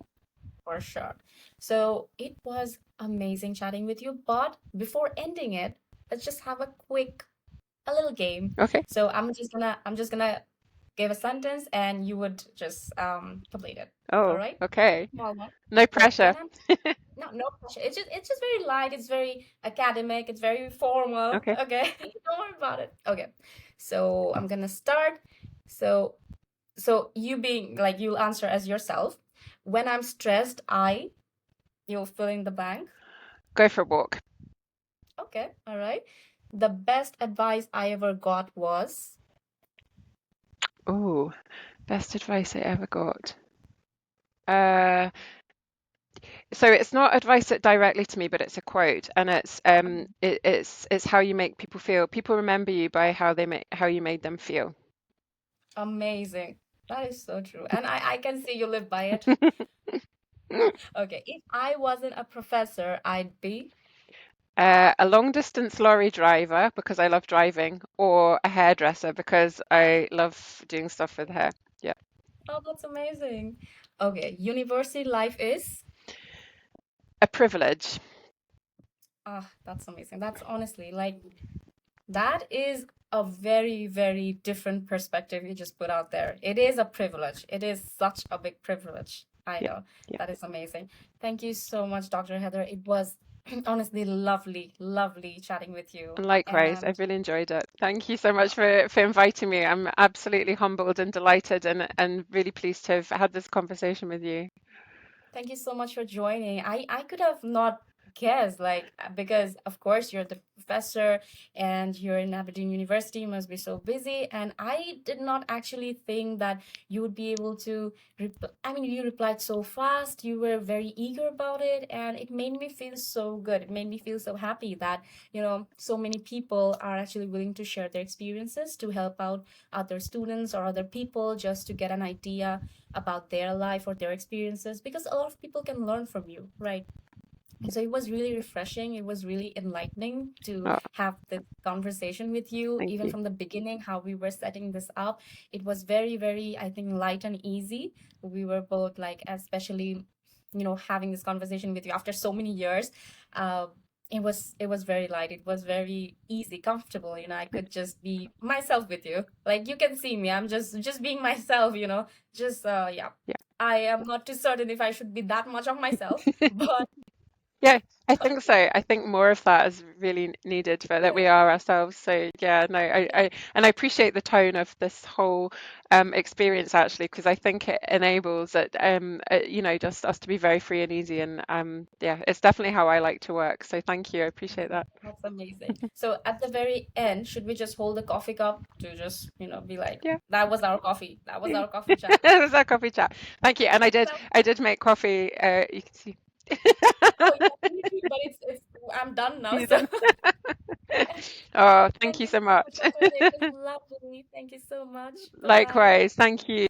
For sure. So it was amazing chatting with you. But before ending it, let's just have a little game. Okay. So I'm just gonna give a sentence and you would just complete it. All Oh, right? okay. Small one. No So pressure. when I'm no pressure. It's just very light. It's very academic. It's very formal. Okay. Okay. Don't worry about it. Okay. So I'm gonna start. So you being like you'll answer as yourself. When I'm stressed, you'll fill in the blank. Go for a walk. Okay. All right. The best advice I ever got was Oh, best advice I ever got. Uh, so it's not advice that directly to me, but it's a quote, and it's how you make people feel. People remember you by how you made them feel. amazing. That is so true. And I can see you live by it. Okay. If I wasn't a professor, I'd be. A long distance lorry driver because I love driving, or a hairdresser because I love doing stuff with hair. Yeah. Oh, that's amazing. Okay. University life is. A privilege. Ah, that's amazing. That's honestly like that is a very, very different perspective you just put out there. It is a privilege. It is such a big privilege. I Yeah. know. Yeah. That is amazing. Thank you so much, Dr. Heather. It was honestly lovely, lovely chatting with you. And likewise, And I've really enjoyed it. Thank you so much for inviting me. I'm absolutely humbled and delighted and really pleased to have had this conversation with you. thank you so much for joining. I could have not guessed, like, because of course you're the professor and you're in Aberdeen University, you must be so busy. And I did not actually think that you would be able to, I mean, you replied so fast, you were very eager about it, and it made me feel so good. It made me feel so happy that, so many people are actually willing to share their experiences to help out other students or other people just to get an idea about their life or their experiences because a lot of people can learn from you, right? And so it was really refreshing. It was really enlightening to Oh, have this conversation with you, thank even you. from the beginning, how we were setting this up. It was very, very, I think, light and easy. We were both like, especially, having this conversation with you after so many years. Uh, it was very light. It was very easy, comfortable. I could just be myself with you. Like you can see me. I'm just being myself. Just yeah. Yeah. I am not too certain if I should be that much of myself, but Yeah, I think so. I think more of that is really needed for that we yeah, are ourselves. So yeah, no, yeah, I appreciate the tone of this whole experience actually, because I think it enables it, just us to be very free and easy. And yeah, it's definitely how I like to work. So thank you. I appreciate that. that's amazing. So at the very end, should we just hold a coffee cup to just, be like, Yeah. that was our coffee. That was our coffee chat. It was our coffee chat. Thank you. And That, I did make coffee. You can see. oh yeah, me too, but it's I'm done now. You So done? Oh, thank thank you you so so much much. for today. It was lovely. Thank you so much. Bye bye. Likewise. Thank you.